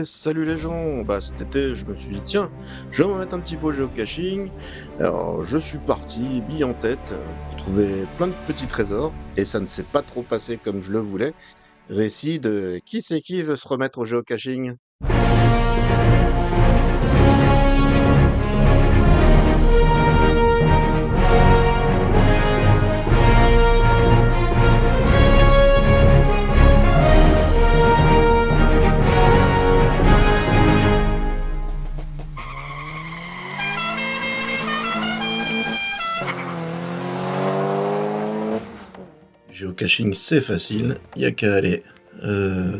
Salut les gens, cet été je me suis dit tiens, je vais me mettre un petit peu au géocaching. Alors je suis parti, bille en tête, pour trouver plein de petits trésors, et ça ne s'est pas trop passé comme je le voulais. Récit de qui c'est qui veut se remettre au géocaching? Géocaching c'est facile, il n'y a qu'à aller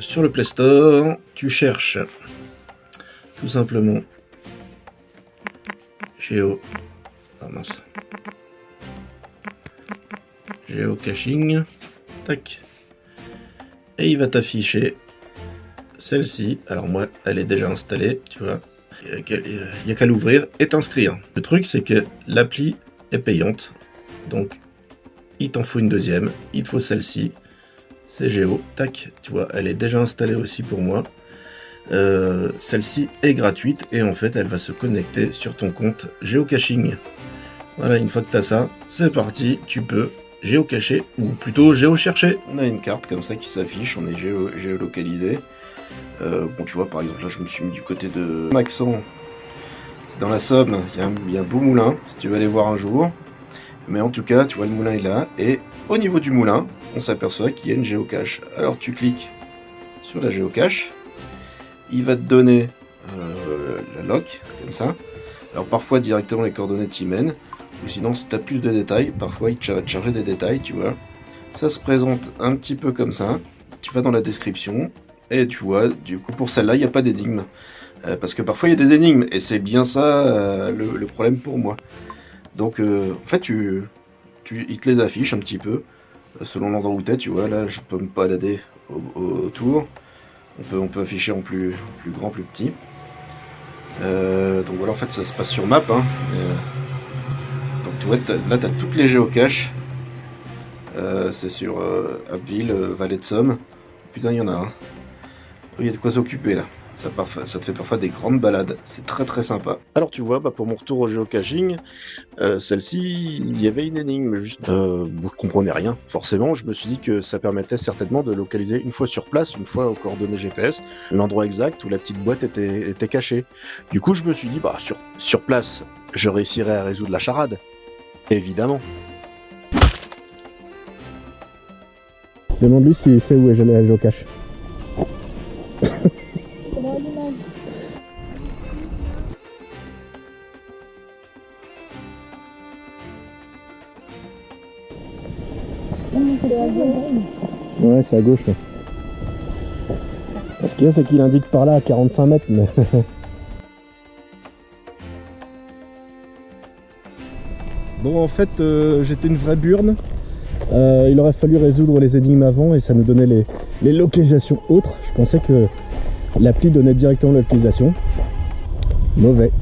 sur le Play Store, tu cherches tout simplement Géo. Ah mince. Géocaching. Tac. Et il va t'afficher celle-ci. Alors moi, elle est déjà installée, tu vois. Il n'y a qu'à l'ouvrir et t'inscrire. Le truc, c'est que l'appli est payante. Donc, il t'en faut une deuxième. Il te faut celle-ci. C'est Géo. Tac. Tu vois, elle est déjà installée aussi pour moi. Celle-ci est gratuite et en fait, elle va se connecter sur ton compte géocaching. Voilà, une fois que tu as ça, c'est parti. Tu peux géocacher ou plutôt géochercher. On a une carte comme ça qui s'affiche. On est géolocalisé. Bon, tu vois, par exemple, là, je me suis mis du côté de Maxent. C'est dans la Somme. Il y a un beau moulin, si tu veux aller voir un jour. Mais en tout cas, tu vois, le moulin est là. Et au niveau du moulin, on s'aperçoit qu'il y a une géocache. Alors, tu cliques sur la géocache. Il va te donner la loc, comme ça. Alors, parfois, directement, les coordonnées t'y mènent. Ou sinon, si tu as plus de détails, parfois, il va te charger des détails, tu vois. Ça se présente un petit peu comme ça. Tu vas dans la description. Et tu vois, du coup, pour celle-là, il n'y a pas d'énigme. Parce que parfois, il y a des énigmes. Et c'est bien ça le problème pour moi. Donc, en fait, il te les affiche un petit peu. Selon l'endroit où tu es, tu vois. Là, je peux me balader autour. On peut afficher en plus grand, plus petit. Donc voilà, en fait, ça se passe sur map. Hein. Donc tu vois, là, tu as toutes les géocaches. C'est sur Abbeville, Vallée de Somme. Putain, il y en a un. Il y a de quoi s'occuper là. Ça te fait parfois des grandes balades. C'est très très sympa. Alors tu vois, pour mon retour au géocaching, celle-ci, il y avait une énigme. Juste, je comprenais rien. Forcément, je me suis dit que ça permettait certainement de localiser une fois sur place, une fois aux coordonnées GPS, l'endroit exact où la petite boîte était cachée. Du coup, je me suis dit, sur place, je réussirais à résoudre la charade. Évidemment. Demande-lui s'il sait où est la géocache. Ouais, c'est à gauche. Là. Ce qu'il y a, c'est qu'il indique par là à 45 mètres. Mais... Bon, en fait, j'étais une vraie burne. Il aurait fallu résoudre les énigmes avant et ça nous donnait les localisations autres. Je pensais que l'appli donnait directement la localisation. Mauvais.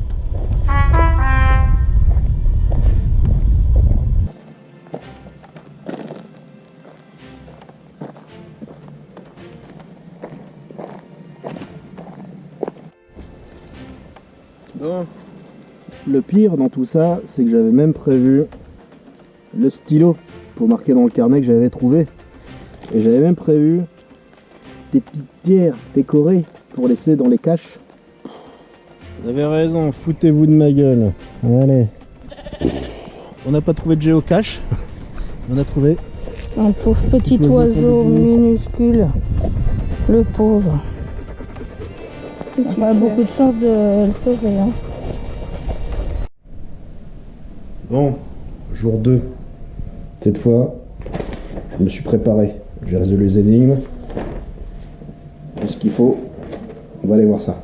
Bon. Le pire dans tout ça, c'est que j'avais même prévu le stylo pour marquer dans le carnet que j'avais trouvé. Et j'avais même prévu des petites pierres décorées pour laisser dans les caches. Vous avez raison, foutez-vous de ma gueule. Allez. On n'a pas trouvé de géocache. On a trouvé un pauvre petit oiseau minuscule. Le pauvre. On a beaucoup de chance de le sauver. Hein. Bon, jour 2. Cette fois, je me suis préparé. J'ai résolu les énigmes. Tout ce qu'il faut. On va aller voir ça.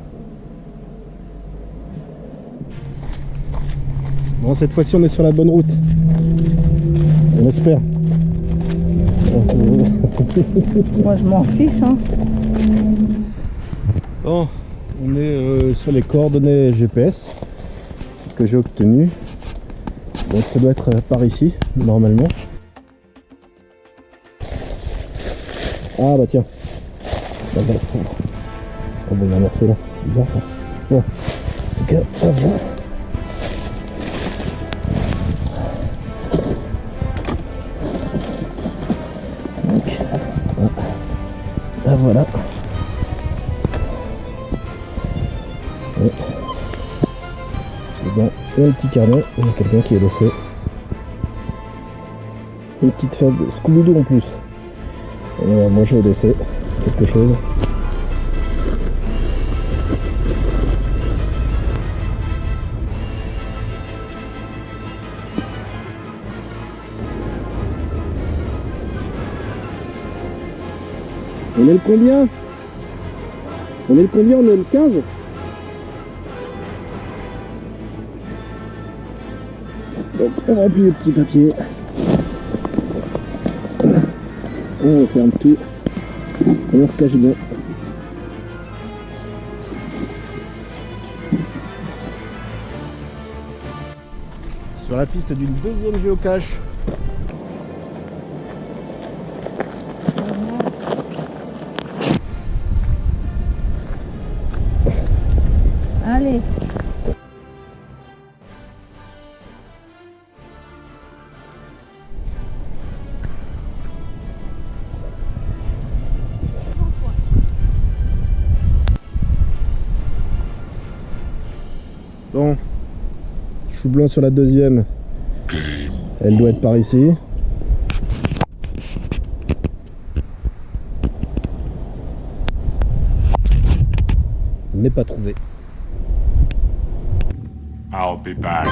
Bon, cette fois-ci, on est sur la bonne route. On espère. Moi, je m'en fiche. Hein. Bon, on est sur les coordonnées GPS que j'ai obtenues. Donc ça doit être par ici, normalement. Ah bah tiens. Oh bah il y a un orphelin, c'est bizarre ça. Bon, en tout cas, ça va. Donc, ah voilà. Et dans un petit carnet, il y a quelqu'un qui est laissé une petite feuille de Scooby-Doo en plus. Et moi je vais laisser quelque chose. On est le combien? On est le combien? On est le 15? Donc on remplit le petit papier. On referme tout. Et on recache bien. Sur la piste d'une deuxième géocache. Allez. Bon, chou blanc sur la deuxième. Elle doit être par ici. Mais pas trouvé. I'll be back.